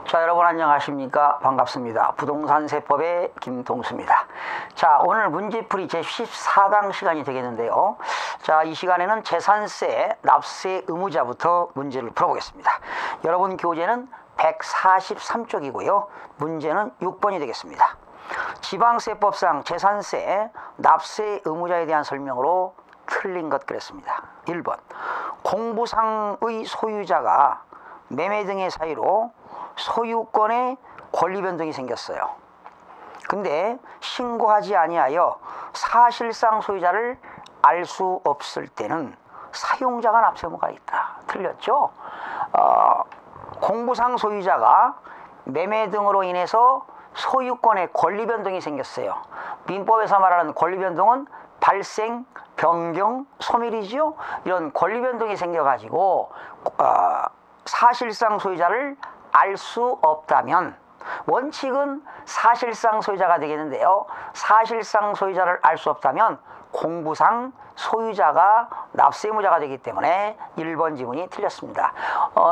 자, 여러분 안녕하십니까? 반갑습니다. 부동산 세법의 김동수입니다. 자, 오늘 문제풀이 제14강 시간이 되겠는데요. 자, 이 시간에는 재산세, 납세 의무자부터 문제를 풀어보겠습니다. 여러분 교재는 143쪽이고요. 문제는 6번이 되겠습니다. 지방세법상 재산세, 납세 의무자에 대한 설명으로 틀린 것 그랬습니다. 1번, 공부상의 소유자가 매매 등의 사유로 소유권의 권리 변동이 생겼어요. 근데 신고하지 아니하여 사실상 소유자를 알 수 없을 때는 사용자가 납세 의무가 있다. 틀렸죠? 공부상 소유자가 매매 등으로 인해서 소유권의 권리 변동이 생겼어요. 민법에서 말하는 권리 변동은 발생, 변경, 소멸이죠. 이런 권리 변동이 생겨가지고 사실상 소유자를 알 수 없다면, 원칙은 사실상 소유자가 되겠는데요. 사실상 소유자를 알 수 없다면 공부상 소유자가 납세 의무자가 되기 때문에 1번 지문이 틀렸습니다.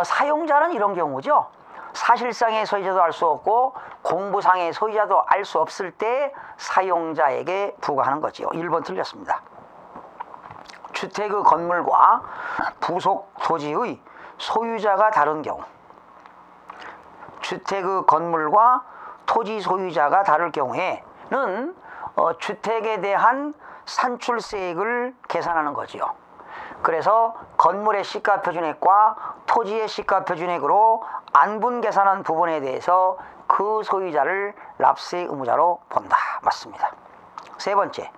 사용자는 이런 경우죠. 사실상의 소유자도 알 수 없고 공부상의 소유자도 알 수 없을 때 사용자에게 부과하는 거지요. 1번 틀렸습니다. 주택의 건물과 부속 토지의 소유자가 다른 경우, 주택의 건물과 토지 소유자가 다를 경우에는 주택에 대한 산출세액을 계산하는 거지요. 그래서 건물의 시가표준액과 토지의 시가표준액으로 안분 계산한 부분에 대해서 그 소유자를 납세 의무자로 본다. 맞습니다. 세 번째,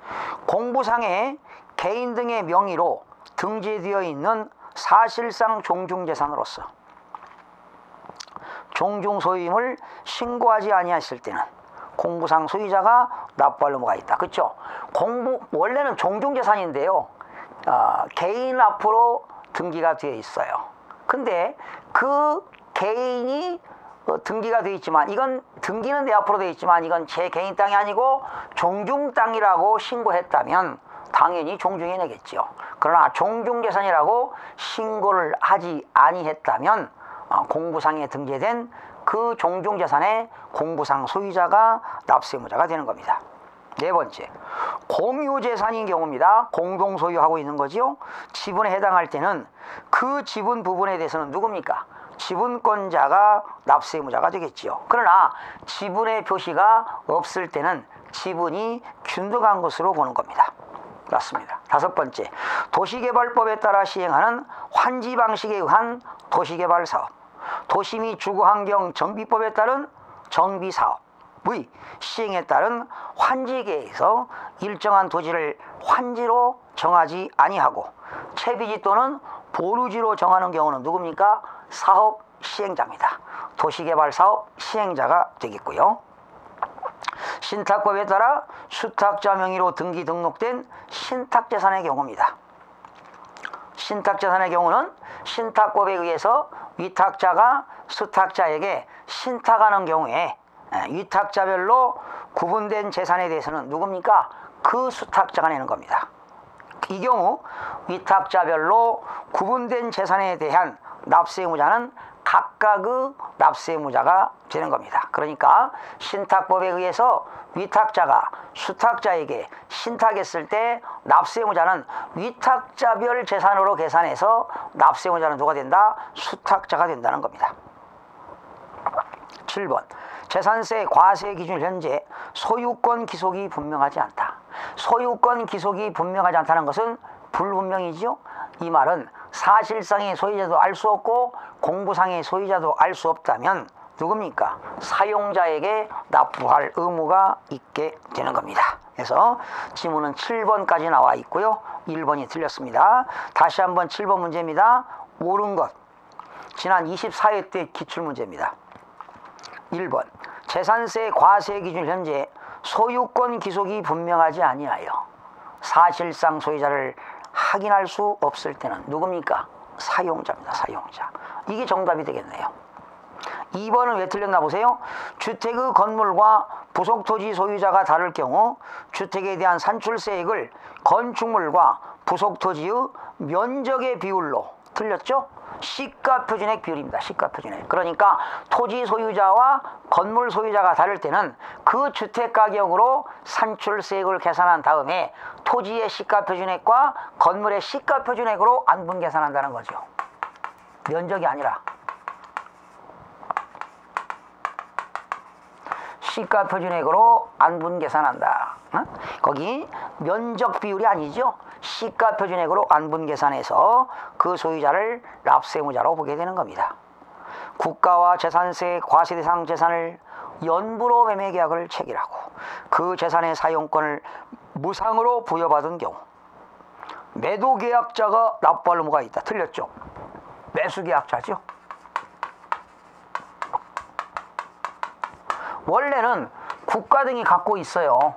공부상의 개인 등의 명의로 등재되어 있는 사실상 종중재산으로서 종중소유임을 신고하지 아니했을 때는 공부상 소유자가 납부할 의무가 있다. 그렇죠? 원래는 종중재산인데요. 개인 앞으로 등기가 되어 있어요. 근데 그 개인이 등기가 되어 있지만, 이건 등기는 내 앞으로 되어 있지만 이건 제 개인 땅이 아니고 종중 땅이라고 신고했다면 당연히 종중에 내겠죠. 그러나 종중재산이라고 신고를 하지 아니했다면 공부상에 등재된 그 종중재산의 공부상 소유자가 납세 의무자가 되는 겁니다. 네 번째, 공유재산인 경우입니다. 공동소유하고 있는 거지요. 지분에 해당할 때는 그 지분 부분에 대해서는 누굽니까? 지분권자가 납세 의무자가 되겠지요. 그러나 지분의 표시가 없을 때는 지분이 균등한 것으로 보는 겁니다. 맞습니다. 다섯 번째, 도시개발법에 따라 시행하는 환지 방식에 의한 도시개발 사업, 도시 및 주거환경 정비법에 따른 정비사업의 시행에 따른 환지계에서 일정한 토지를 환지로 정하지 아니하고 채비지 또는 보류지로 정하는 경우는 누굽니까? 사업 시행자입니다. 도시개발 사업 시행자가 되겠고요. 신탁법에 따라 수탁자 명의로 등기 등록된 신탁재산의 경우입니다. 신탁재산의 경우는 신탁법에 의해서 위탁자가 수탁자에게 신탁하는 경우에 위탁자별로 구분된 재산에 대해서는 누굽니까? 그 수탁자가 내는 겁니다. 이 경우 위탁자별로 구분된 재산에 대한 납세 의무자는 각각의 납세 의무자가 되는 겁니다. 그러니까 신탁법에 의해서 위탁자가 수탁자에게 신탁했을 때 납세 의무자는 위탁자별 재산으로 계산해서 납세 의무자는 누가 된다? 수탁자가 된다는 겁니다. 7번, 재산세 과세 기준 현재 소유권 기속이 분명하지 않다. 소유권 기속이 분명하지 않다는 것은 불분명이죠. 이 말은 사실상의 소유자도 알 수 없고 공부상의 소유자도 알 수 없다면 누굽니까? 사용자에게 납부할 의무가 있게 되는 겁니다. 그래서 지문은 7번까지 나와 있고요. 1번이 틀렸습니다. 다시 한번 7번 문제입니다. 옳은 것, 지난 24회 때 기출문제입니다. 1번, 재산세 과세 기준 현재 소유권 기속이 분명하지 아니하여 사실상 소유자를 확인할 수 없을 때는 누굽니까? 사용자입니다. 사용자. 이게 정답이 되겠네요. 2번은 왜 틀렸나 보세요. 주택의 건물과 부속토지 소유자가 다를 경우 주택에 대한 산출세액을 건축물과 부속토지의 면적의 비율로, 틀렸죠? 시가표준액 비율입니다. 시가표준액. 그러니까 토지 소유자와 건물 소유자가 다를 때는 그 주택 가격으로 산출세액을 계산한 다음에 토지의 시가표준액과 건물의 시가표준액으로 안분 계산한다는 거죠. 면적이 아니라. 시가표준액으로 안분 계산한다. 거기 면적 비율이 아니죠. 시가표준액으로 안분 계산해서 그 소유자를 납세의무자로 보게 되는 겁니다. 국가와 재산세 과세 대상 재산을 연부로 매매 계약을 체결하고 그 재산의 사용권을 무상으로 부여받은 경우 매도 계약자가 납부할 의무가 있다. 틀렸죠? 매수 계약자죠. 원래는 국가 등이 갖고 있어요.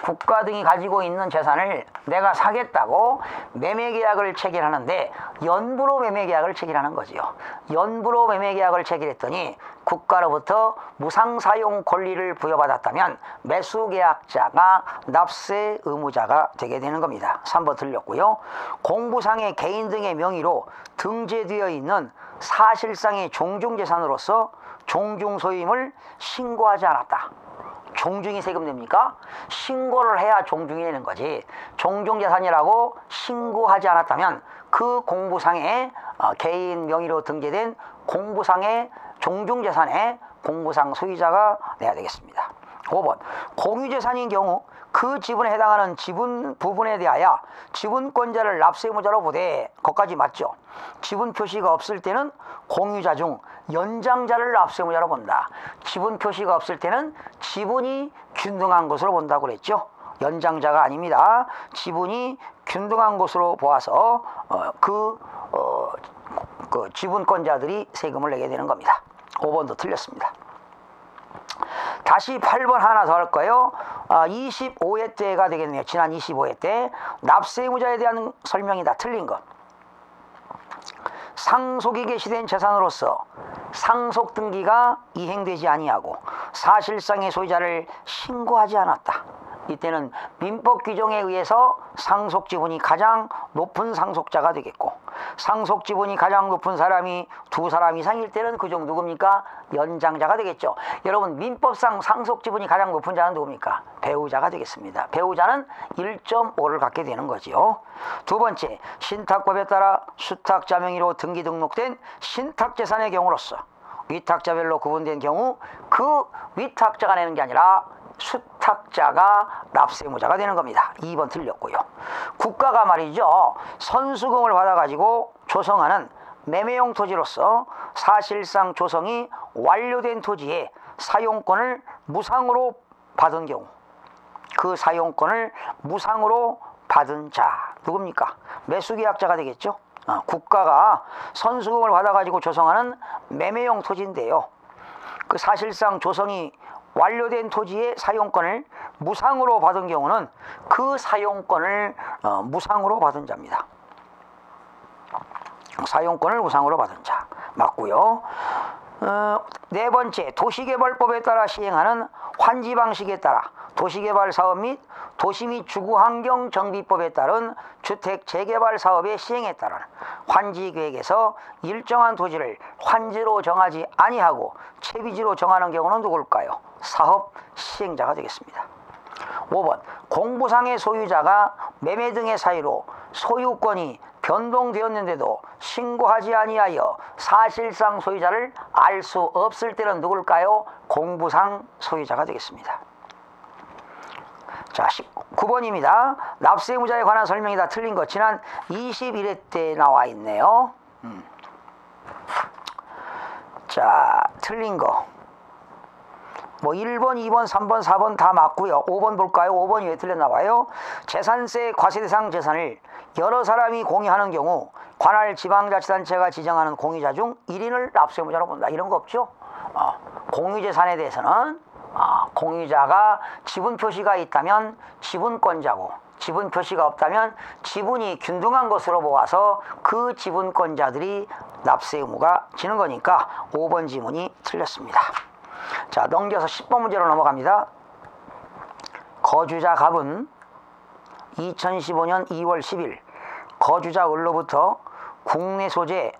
국가 등이 가지고 있는 재산을 내가 사겠다고 매매계약을 체결하는데 연부로 매매계약을 체결하는 거지요. 연부로 매매계약을 체결했더니 국가로부터 무상사용 권리를 부여받았다면 매수계약자가 납세 의무자가 되게 되는 겁니다. 3번 틀렸고요. 공부상의 개인 등의 명의로 등재되어 있는 사실상의 종중재산으로서 종중소임을 신고하지 않았다. 종중이 세금 냅니까? 신고를 해야 종중이 되는 거지. 종중재산이라고 신고하지 않았다면 그 공부상에 개인 명의로 등재된 공부상의 종중재산에 공부상 소유자가 내야 되겠습니다. 5번 공유재산인 경우 그 지분에 해당하는 지분 부분에 대하여 지분권자를 납세의무자로 보되 거기까지 맞죠? 지분 표시가 없을 때는 공유자 중 연장자를 납세의무자로 본다. 지분 표시가 없을 때는 지분이 균등한 것으로 본다고 그랬죠? 연장자가 아닙니다. 지분이 균등한 것으로 보아서 그 지분권자들이 세금을 내게 되는 겁니다. 5번도 틀렸습니다. 다시 8번 하나 더 할까요? 25회 때가 되겠네요. 지난 25회 때 납세의무자에 대한 설명이 다 틀린 것. 상속이 개시된 재산으로서 상속 등기가 이행되지 아니하고 사실상의 소유자를 신고하지 않았다. 이때는 민법 규정에 의해서 상속 지분이 가장 높은 상속자가 되겠고 상속 지분이 가장 높은 사람이 두 사람 이상일 때는 그중 누굽니까? 연장자가 되겠죠. 여러분 민법상 상속 지분이 가장 높은 자는 누굽니까? 배우자가 되겠습니다. 배우자는 1.5를 갖게 되는 거지요. 두 번째, 신탁법에 따라 수탁자 명의로 등기 등록된 신탁재산의 경우로서 위탁자별로 구분된 경우 그 위탁자가 내는 게 아니라 수탁자가 납세의무자가 되는 겁니다. 2번 틀렸고요. 국가가 말이죠. 선수금을 받아가지고 조성하는 매매용 토지로서 사실상 조성이 완료된 토지에 사용권을 무상으로 받은 경우 그 사용권을 무상으로 받은 자 누굽니까? 매수계약자가 되겠죠. 국가가 선수금을 받아가지고 조성하는 매매용 토지인데요. 그 사실상 조성이 완료된 토지의 사용권을 무상으로 받은 경우는 그 사용권을 무상으로 받은 자입니다. 사용권을 무상으로 받은 자 맞고요. 네 번째, 도시개발법에 따라 시행하는 환지 방식에 따라 도시개발 사업 및 도시 및 주거환경 정비법에 따른 주택 재개발 사업의 시행에 따른 환지 계획에서 일정한 토지를 환지로 정하지 아니하고 채비지로 정하는 경우는 누굴까요? 사업 시행자가 되겠습니다. 5번 공부상의 소유자가 매매 등의 사유로 소유권이 변동되었는데도 신고하지 아니하여 사실상 소유자를 알 수 없을 때는 누굴까요? 공부상 소유자가 되겠습니다. 자, 19번입니다. 납세의무자에 관한 설명이 다 틀린 것 지난 21회 때 나와 있네요. 자, 틀린 거 뭐 1번, 2번, 3번, 4번 다 맞고요. 5번 볼까요? 5번이 왜 틀렸나 봐요. 재산세 과세 대상 재산을 여러 사람이 공유하는 경우 관할 지방자치단체가 지정하는 공유자 중 1인을 납세의무자로 본다. 이런 거 없죠? 공유재산에 대해서는 공유자가 지분 표시가 있다면 지분권자고 지분 표시가 없다면 지분이 균등한 것으로 보아서 그 지분권자들이 납세 의무가 지는 거니까 5번 지문이 틀렸습니다. 자, 넘겨서 10번 문제로 넘어갑니다. 거주자 갑은 2015년 2월 10일 거주자 을로부터 국내 소재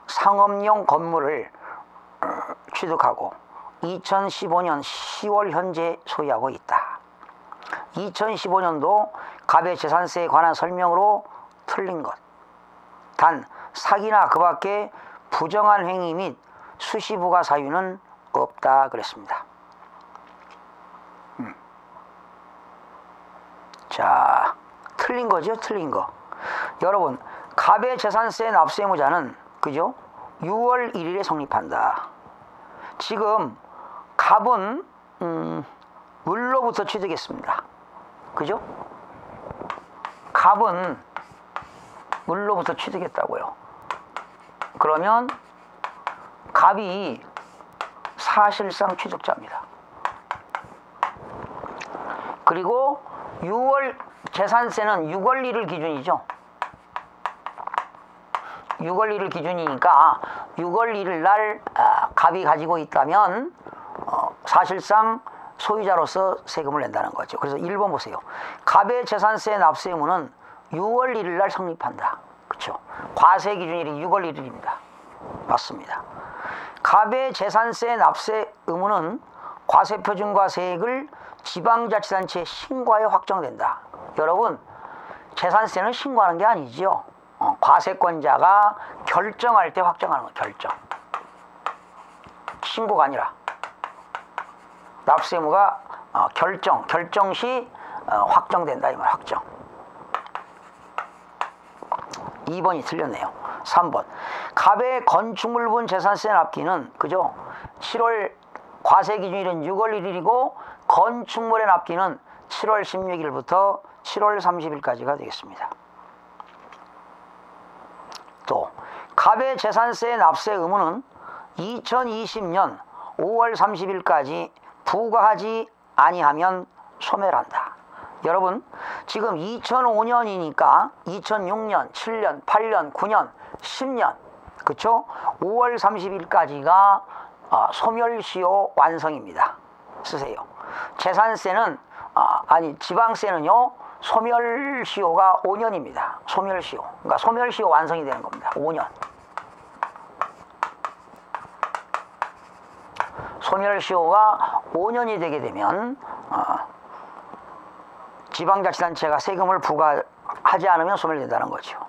상업용 건물을 취득하고 2015년 10월 현재 소유하고 있다. 2015년도 가배재산세에 관한 설명으로 틀린 것. 단 사기나 그 밖에 부정한 행위 및 수시부가 사유는 없다 그랬습니다. 자, 틀린 거죠, 틀린 거. 여러분, 가배재산세 납세 의무자는 그죠? 6월 1일에 성립한다. 지금 갑은 을로부터 취득했습니다. 그죠? 갑은 을로부터 취득했다고요. 그러면 갑이 사실상 취득자입니다. 그리고 6월 재산세는 6월 1일 기준이죠. 6월 1일 기준이니까 6월 1일 날 갑이 가지고 있다면 사실상 소유자로서 세금을 낸다는 거죠. 그래서 1번 보세요. 갑의 재산세 납세 의무는 6월 1일 날 성립한다. 그렇죠? 과세 기준일이 6월 1일입니다. 맞습니다. 갑의 재산세 납세 의무는 과세표준과 세액을 지방자치단체에 신고하여 확정된다. 여러분, 재산세는 신고하는 게 아니죠. 과세권자가 결정할 때 확정하는 거, 결정. 신고가 아니라 납세 의무가 결정 시 확정된다 이 말, 확정. 2번이 틀렸네요. 3번. 갑의 건축물분 재산세 납기는 그죠? 7월 과세 기준일은 6월 1일이고 건축물의 납기는 7월 16일부터 7월 30일까지가 되겠습니다. 또 갑의 재산세 납세 의무는 2020년 5월 30일까지 부과하지 아니하면 소멸한다. 여러분, 지금 2005년이니까 2006년, 7년, 8년, 9년, 10년, 그쵸? 5월 30일까지가 소멸시효 완성입니다. 쓰세요. 재산세는 지방세는요 소멸시효가 5년입니다. 소멸시효. 그러니까 소멸시효 완성이 되는 겁니다. 5년. 소멸시효가 5년이 되게 되면 지방자치단체가 세금을 부과하지 않으면 소멸된다는 거죠.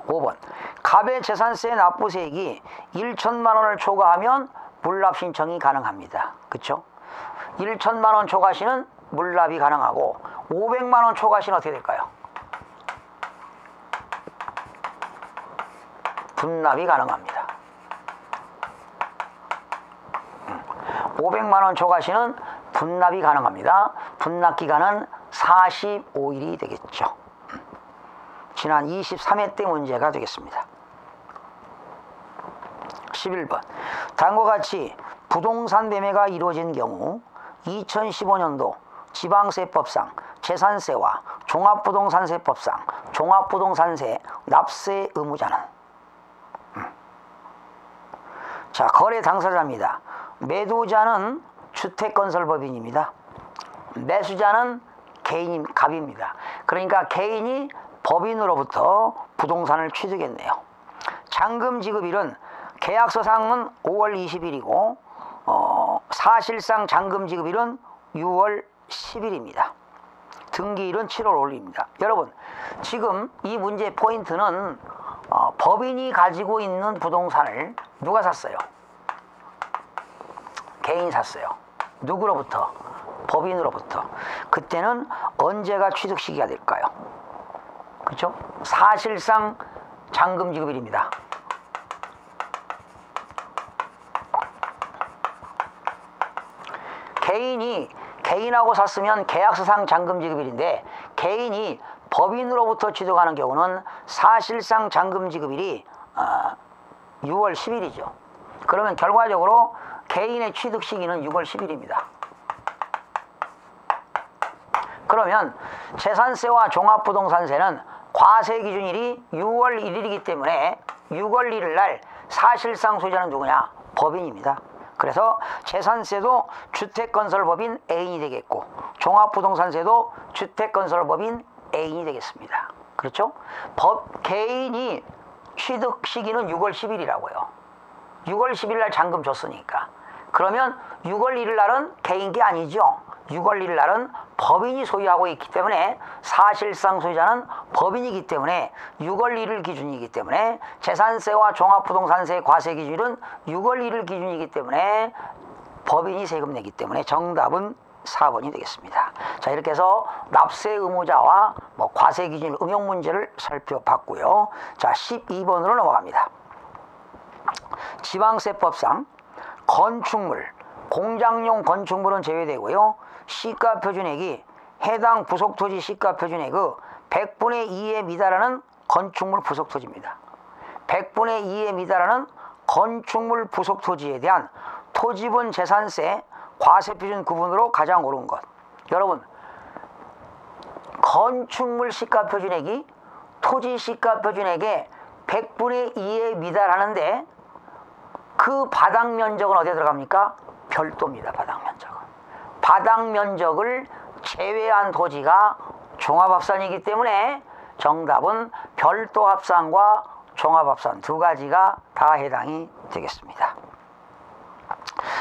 5번. 갑의 재산세 납부세액이 1천만 원을 초과하면 물납 신청이 가능합니다. 그렇죠? 1천만 원 초과 시는 물납이 가능하고 500만 원 초과 시는 어떻게 될까요? 분납이 가능합니다. 500만 원 초과 시는 분납이 가능합니다. 분납 기간은 45일이 되겠죠. 지난 23회 때 문제가 되겠습니다. 11번. 다음과 같이 부동산 매매가 이루어진 경우 2015년도 지방세법상 재산세와 종합부동산세법상 종합부동산세 납세 의무자는 자, 거래 당사자입니다. 매도자는 주택건설법인입니다. 매수자는 개인 갑입니다. 그러니까 개인이 법인으로부터 부동산을 취득했네요. 잔금 지급일은 계약서상은 5월 20일이고 사실상 잔금 지급일은 6월 10일입니다. 등기일은 7월 5일입니다. 여러분, 지금 이 문제의 포인트는 법인이 가지고 있는 부동산을 누가 샀어요? 개인이 샀어요. 누구로부터? 법인으로부터. 그때는 언제가 취득 시기가 될까요? 그렇죠? 사실상 잔금 지급일입니다. 개인하고 샀으면 계약서상 잔금 지급일인데 개인이 법인으로부터 취득하는 경우는 사실상 잔금 지급일이 6월 10일이죠. 그러면 결과적으로 개인의 취득 시기는 6월 10일입니다. 그러면 재산세와 종합부동산세는 과세 기준일이 6월 1일이기 때문에 6월 1일 날 사실상 소유자는 누구냐? 법인입니다. 그래서 재산세도 주택건설법인 A인이 되겠고 종합부동산세도 주택건설법인 A인이 되겠습니다. 그렇죠? 개인이 취득 시기는 6월 10일이라고요. 6월 10일 날 잔금 줬으니까. 그러면 6월 1일 날은 개인 게 아니죠. 6월 1일 날은 법인이 소유하고 있기 때문에 사실상 소유자는 법인이기 때문에 6월 1일 기준이기 때문에 재산세와 종합부동산세 과세 기준일은 6월 1일 기준이기 때문에 법인이 세금 내기 때문에 정답은 4번이 되겠습니다. 자, 이렇게 해서 납세 의무자와 과세 기준 응용 문제를 살펴봤고요. 자, 12번으로 넘어갑니다. 지방세법상 건축물, 공장용 건축물은 제외되고요. 시가표준액이 해당 부속토지 시가표준액의 100분의 2에 미달하는 건축물 부속토지입니다. 100분의 2에 미달하는 건축물 부속토지에 대한 토지분 재산세 과세표준 구분으로 가장 옳은 것. 여러분, 건축물 시가표준액이 토지 시가표준액의 100분의 2에 미달하는데 그 바닥 면적은 어디에 들어갑니까? 별도입니다. 바닥 면적은. 바닥 면적을 제외한 토지가 종합합산이기 때문에 정답은 별도합산과 종합합산 두 가지가 다 해당이 되겠습니다.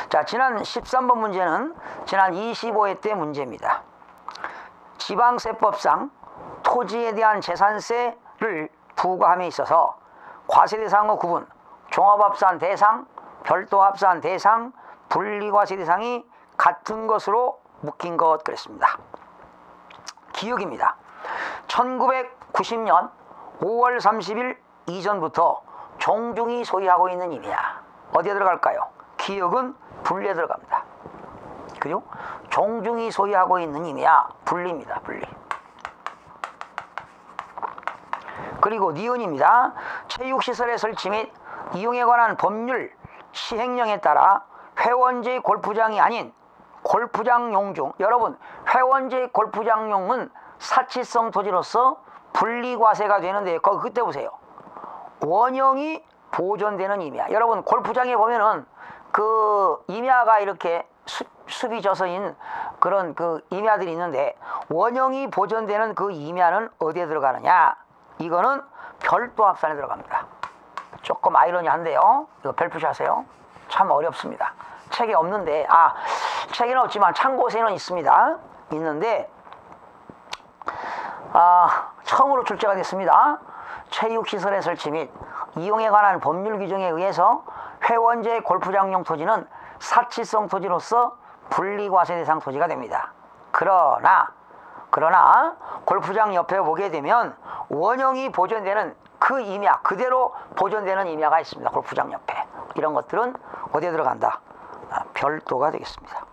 자, 지난 13번 문제는 지난 25회 때 문제입니다. 지방세법상 토지에 대한 재산세를 부과함에 있어서 과세 대상의 구분, 종합합산 대상, 별도합산 대상, 분리과세 대상이 같은 것으로 묶인 것 그랬습니다. 기억입니다. 1990년 5월 30일 이전부터 종중이 소유하고 있는 임야. 어디에 들어갈까요? 기억은 분리에 들어갑니다. 그죠? 종중이 소유하고 있는 임야, 분리입니다. 분리. 그리고 니은입니다. 체육시설의 설치 및 이용에 관한 법률 시행령에 따라 회원제 골프장이 아닌 골프장용 중, 여러분, 회원제 골프장용은 사치성 토지로서 분리과세가 되는데 그때 보세요. 원형이 보존되는 임야. 여러분, 골프장에 보면은 그 임야가 이렇게 숲이 져서인 그런 그 임야들이 있는데 원형이 보존되는 그 임야는 어디에 들어가느냐? 이거는 별도합산에 들어갑니다. 조금 아이러니한데요. 이거 별표시 하세요. 참 어렵습니다. 책에 없는데, 책에는 없지만 참고서에는 있습니다. 있는데, 처음으로 출제가 됐습니다. 체육시설의 설치 및 이용에 관한 법률 규정에 의해서 회원제 골프장용 토지는 사치성 토지로서 분리과세 대상 토지가 됩니다. 그러나 골프장 옆에 보게 되면 원형이 보존되는 그 임야, 그대로 보존되는 임야가 있습니다. 골프장 옆에. 이런 것들은 어디에 들어간다? 별도가 되겠습니다.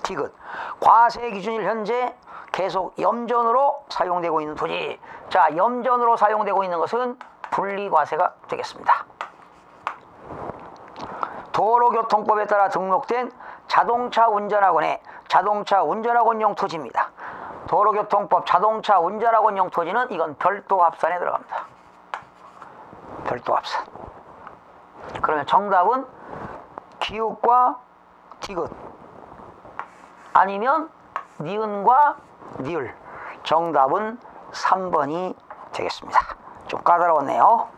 디귿. 과세 기준일 현재 계속 염전으로 사용되고 있는 토지. 자, 염전으로 사용되고 있는 것은 분리과세가 되겠습니다. 도로교통법에 따라 등록된 자동차 운전학원의 자동차 운전학원용 토지입니다. 도로교통법 자동차 운전학원용 토지는 이건 별도합산에 들어갑니다. 별도합산. 그러면 정답은 기읍과 디귿 아니면 니은과 니을. 정답은 3번이 되겠습니다. 좀 까다로웠네요.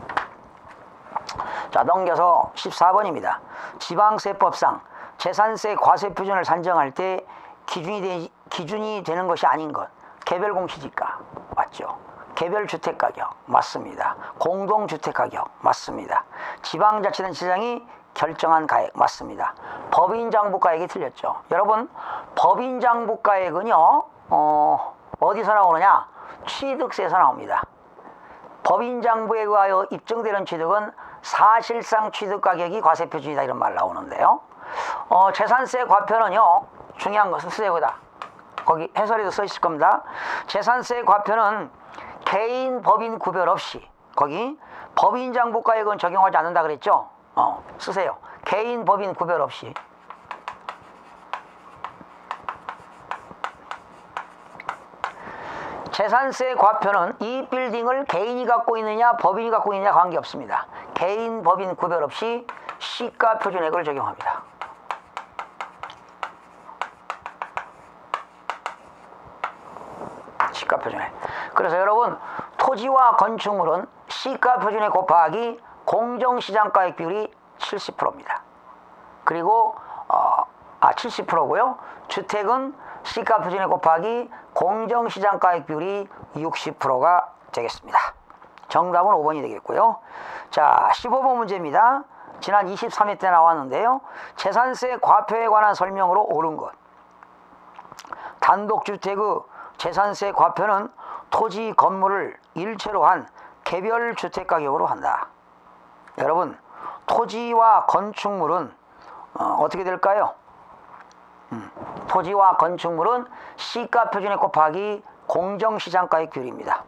자, 넘겨서 14번입니다. 지방세법상 재산세 과세 표준을 산정할 때 기준이 되는 것이 아닌 것. 개별 공시지가 맞죠? 개별 주택가격 맞습니다. 공동주택가격 맞습니다. 지방자치단체장이 결정한 가액 맞습니다. 법인장부가액이 틀렸죠. 여러분, 법인장부가액은요 어디서 나오느냐? 취득세에서 나옵니다. 법인장부에 의하여 입증되는 취득은 사실상 취득가격이 과세표준이다, 이런 말 나오는데요. 재산세 과표는요, 중요한 것은 쓰세요. 거기 해설에도 써 있을 겁니다. 재산세 과표는 개인 법인 구별 없이, 거기 법인장부가액은 적용하지 않는다 그랬죠. 쓰세요. 개인 법인 구별 없이. 재산세 과표는 이 빌딩을 개인이 갖고 있느냐 법인이 갖고 있느냐 관계없습니다. 개인 법인 구별 없이 시가표준액을 적용합니다. 시가표준액. 그래서 여러분, 토지와 건축물은 시가 표준액 곱하기 공정시장가액 비율이 70%입니다. 그리고 70%고요. 주택은 시가 표준액 곱하기 공정시장가액 비율이 60%가 되겠습니다. 정답은 5번이 되겠고요. 자, 15번 문제입니다. 지난 23회 때 나왔는데요. 재산세 과표에 관한 설명으로 옳은 것. 단독주택의 재산세 과표는 토지 건물을 일체로 한 개별 주택 가격으로 한다. 여러분, 토지와 건축물은 어떻게 될까요? 토지와 건축물은 시가 표준액 곱하기 공정시장가액 비율입니다.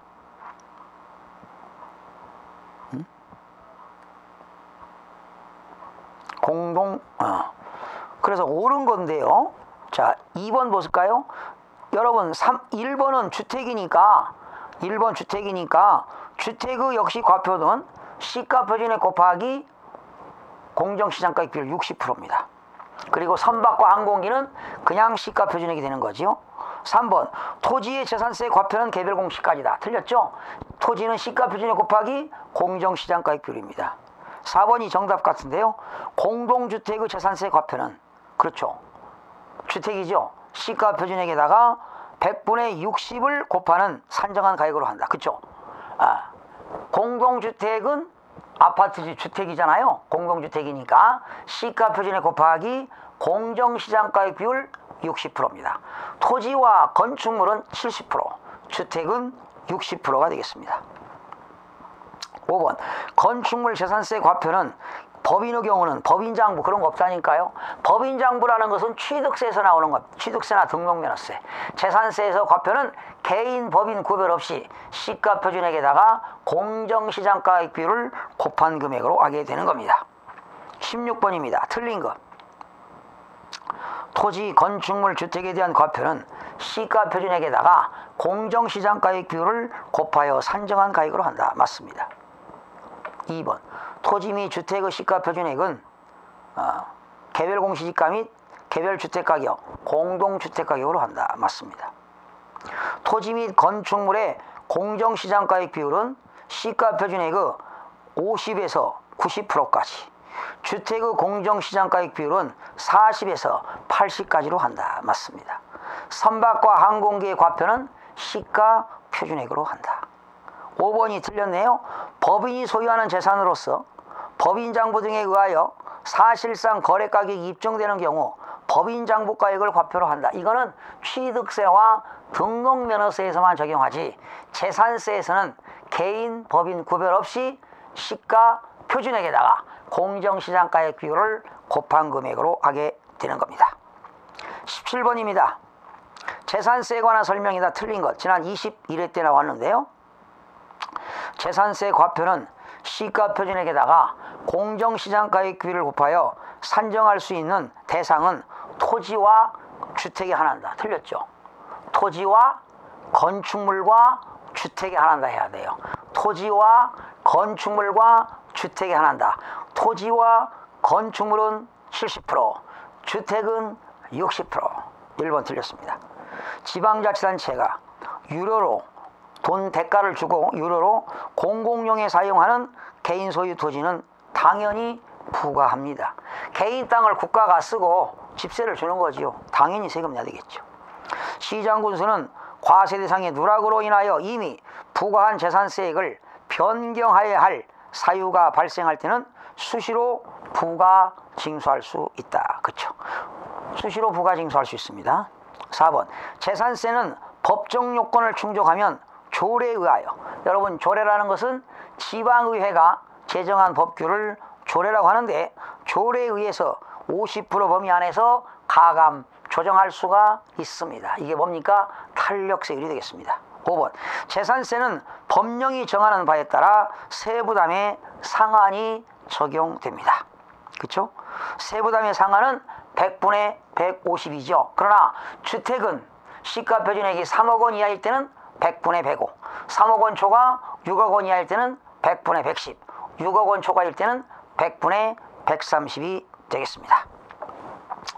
그래서 옳은 건데요. 자, 2번 보실까요? 여러분, 1번은 주택이니까 1번 주택이니까 주택의 역시 과표는 시가 표준액 곱하기 공정시장가액 비율 60%입니다. 그리고 선박과 항공기는 그냥 시가 표준액이 되는 거지요. 3번 토지의 재산세 과표는 개별 공시까지다. 틀렸죠? 토지는 시가 표준액 곱하기 공정시장가액 비율입니다. 4번이 정답 같은데요. 공동주택의 재산세 과표는 그렇죠. 주택이죠. 시가 표준액에다가 100분의 60을 곱하는 산정한 가액으로 한다. 그렇죠? 공동주택은 아파트 주택이잖아요. 공동주택이니까 시가 표준액 곱하기 공정시장가액 비율 60%입니다. 토지와 건축물은 70%, 주택은 60%가 되겠습니다. 5번 건축물 재산세 과표는 법인의 경우는 법인장부 그런 거 없다니까요. 법인장부라는 것은 취득세에서 나오는 것, 취득세나 등록면허세. 재산세에서 과표는 개인 법인 구별 없이 시가 표준액에다가 공정시장가액 비율을 곱한 금액으로 하게 되는 겁니다. 16번입니다. 틀린 것. 토지, 건축물, 주택에 대한 과표는 시가 표준액에다가 공정시장가액 비율을 곱하여 산정한 가액으로 한다. 맞습니다. 2번 토지 및 주택의 시가 표준액은 개별 공시지가 및 개별 주택가격, 공동주택가격으로 한다. 맞습니다. 토지 및 건축물의 공정시장가액 비율은 시가 표준액의 50에서 90%까지, 주택의 공정시장가액 비율은 40에서 80까지로 한다. 맞습니다. 선박과 항공기의 과표는 시가 표준액으로 한다. 5번이 틀렸네요. 법인이 소유하는 재산으로서 법인장부 등에 의하여 사실상 거래가격이 입증되는 경우 법인장부가액을 과표로 한다. 이거는 취득세와 등록면허세에서만 적용하지 재산세에서는 개인, 법인 구별 없이 시가 표준액에다가 공정시장가액 비율을 곱한 금액으로 하게 되는 겁니다. 17번입니다. 재산세에 관한 설명이다. 틀린 것. 지난 21회 때 나왔는데요. 재산세 과표는 시가 표준액에다가 공정시장가액 비율을 곱하여 산정할 수 있는 대상은 토지와 주택에 한한다. 틀렸죠? 토지와 건축물과 주택에 한한다 해야 돼요. 토지와 건축물과 주택에 한한다. 토지와 건축물은 70%, 주택은 60%. 1번 틀렸습니다. 지방자치단체가 유료로 돈 대가를 주고 유료로 공공용에 사용하는 개인 소유 토지는 당연히 부과합니다. 개인 땅을 국가가 쓰고 집세를 주는 거지요. 당연히 세금 내야 되겠죠. 시장군수는 과세 대상의 누락으로 인하여 이미 부과한 재산세액을 변경하여야 할 사유가 발생할 때는 수시로 부과 징수할 수 있다. 그렇죠? 수시로 부과 징수할 수 있습니다. 4번 재산세는 법정 요건을 충족하면 조례에 의하여, 여러분 조례라는 것은 지방의회가 제정한 법규를 조례라고 하는데 조례에 의해서 50% 범위 안에서 가감 조정할 수가 있습니다. 이게 뭡니까? 탄력세율이 되겠습니다. 5번 재산세는 법령이 정하는 바에 따라 세부담의 상한이 적용됩니다. 그렇죠? 세부담의 상한은 100분의 150이죠. 그러나 주택은 시가 표준액이 3억 원 이하일 때는 100분의 105, 3억 원 초과 6억 원 이하일 때는 100분의 110, 6억 원 초과일 때는 100분의 130이 되겠습니다.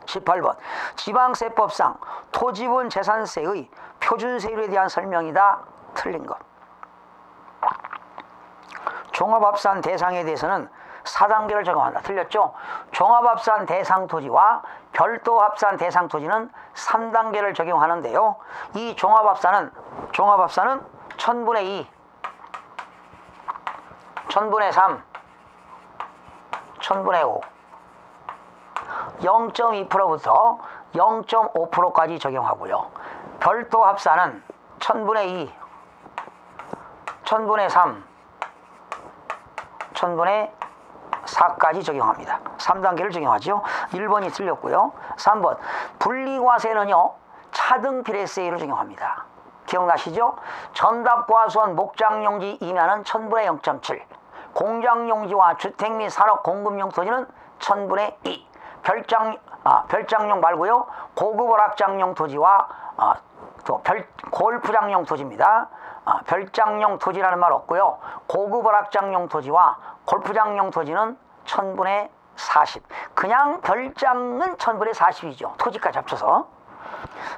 18번 지방세법상 토지분 재산세의 표준세율에 대한 설명이다. 틀린 것. 종합합산 대상에 대해서는 4단계를 적용한다. 틀렸죠? 종합합산 대상 토지와 별도 합산 대상 토지는 3단계를 적용하는데요. 이 종합합산은 1000분의 2, 1000분의 3, 1000분의 5, 0.2%부터 0.5%까지 적용하고요. 별도 합산은 1000분의 2, 1000분의 3, 1000분의 4까지 적용합니다. 3단계를 적용하죠. 1번이 틀렸고요. 3번 분리과세는요, 차등 비례세율을 적용합니다. 기억나시죠? 전답과수원 목장용지 이면은 1000분의 0.7, 공장용지와 주택 및 산업 공급용 토지는 1000분의 2, 별장용 말고요, 고급 오락장용 토지와 또 골프장용 토지입니다. 별장용 토지라는 말 없고요. 고급 오락장용 토지와 골프장용 토지는 1000분의 40. 그냥 별장은 1000분의 40이죠. 토지까지 합쳐서.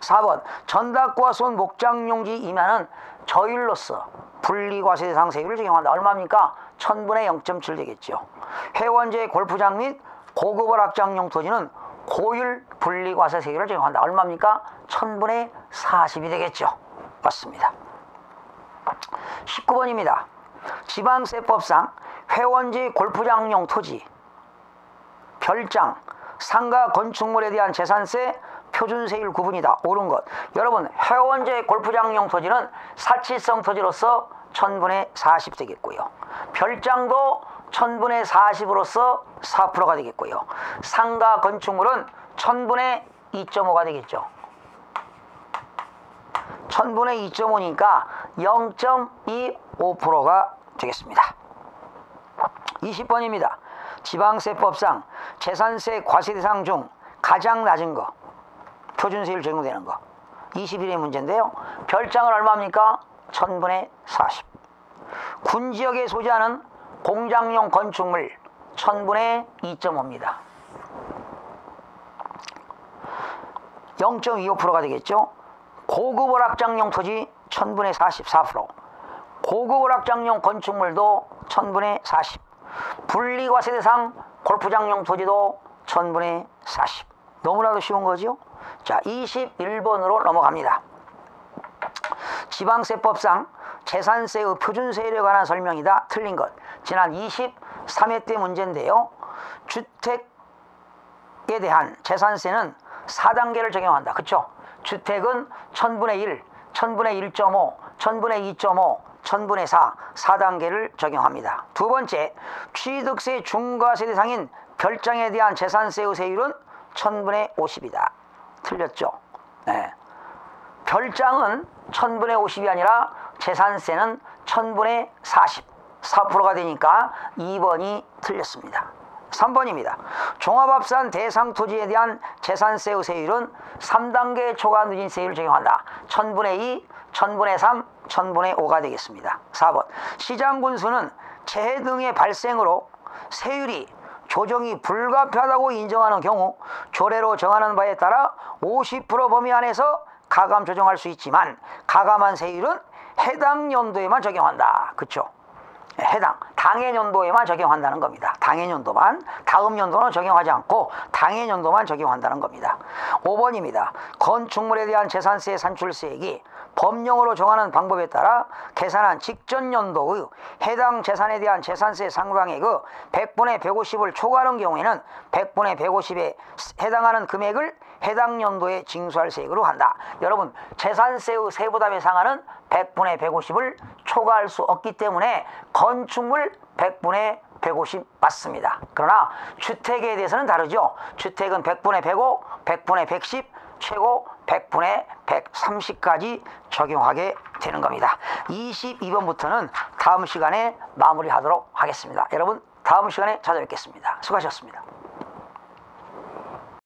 4번 전답과수원 목장용지 이면은 저율로서 분리과세 대상 세율을 적용한다. 얼마입니까? 1000분의 0.7 되겠죠. 회원제 골프장 및 고급 오락장용 토지는 고율 분리과세 세율을 적용한다. 얼마입니까? 1000분의 40이 되겠죠. 맞습니다. 19번입니다. 지방세법상 회원지 골프장용 토지, 별장, 상가 건축물에 대한 재산세 표준세율 구분이다. 옳은 것. 여러분, 회원제 골프장용 토지는 사치성 토지로서 1000분의 40 되겠고요. 별장도 1000분의 40으로서 4%가 되겠고요. 상가 건축물은 1000분의 2.5가 되겠죠. 1000분의 2.5니까 0.25%가 되겠습니다. 20번입니다. 지방세법상 재산세 과세 대상 중 가장 낮은 거, 표준세율 적용되는 거 21의 문제인데요. 별장은 얼마입니까? 1000분의 40. 군지역에 소재하는 공장용 건축물 1000분의 2.5입니다. 0.25%가 되겠죠. 고급 오락장용 토지 1000분의 44%, 고급 오락장용 건축물도 1000분의 40, 분리과세 대상 골프장용 토지도 1000분의 40. 너무나도 쉬운 거죠. 자, 21번으로 넘어갑니다. 지방세법상 재산세의 표준세율에 관한 설명이다. 틀린 것. 지난 23회 때 문제인데요. 주택에 대한 재산세는 4단계를 적용한다. 그쵸? 주택은 1000분의 1, 1000분의 1.5, 1000분의 2.5, 1000분의 4, 4단계를 적용합니다. 두 번째, 취득세 중과세 대상인 별장에 대한 재산세의 세율은 1000분의 50이다. 틀렸죠? 네. 별장은 1000분의 50이 아니라 재산세는 1000분의 40, 4%가 되니까 2번이 틀렸습니다. 3번입니다. 종합합산 대상 토지에 대한 재산세의 세율은 3단계 초과 누진세율을 적용한다. 1000분의 2, 1000분의 3, 1000분의 5가 되겠습니다. 4번 시장군수는 재해 등의 발생으로 세율이 조정이 불가피하다고 인정하는 경우 조례로 정하는 바에 따라 50% 범위 안에서 가감 조정할 수 있지만 가감한 세율은 해당 연도에만 적용한다. 그렇죠? 해당 당해년도에만 적용한다는 겁니다. 당해년도만, 다음 연도는 적용하지 않고 당해년도만 적용한다는 겁니다. 5번입니다. 건축물에 대한 재산세 산출세액이 법령으로 정하는 방법에 따라 계산한 직전 연도의 해당 재산에 대한 재산세 상당액의 100분의 150을 초과하는 경우에는 100분의 150에 해당하는 금액을 해당 연도에 징수할 세액으로 한다. 여러분, 재산세의 세부담에 상한은 100분의 150을 초과할 수 없기 때문에 건축물 100분의 150 맞습니다. 그러나 주택에 대해서는 다르죠. 주택은 100분의 105, 100분의 110, 최고 100분의 130까지 적용하게 되는 겁니다. 22번부터는 다음 시간에 마무리하도록 하겠습니다. 여러분, 다음 시간에 찾아뵙겠습니다. 수고하셨습니다.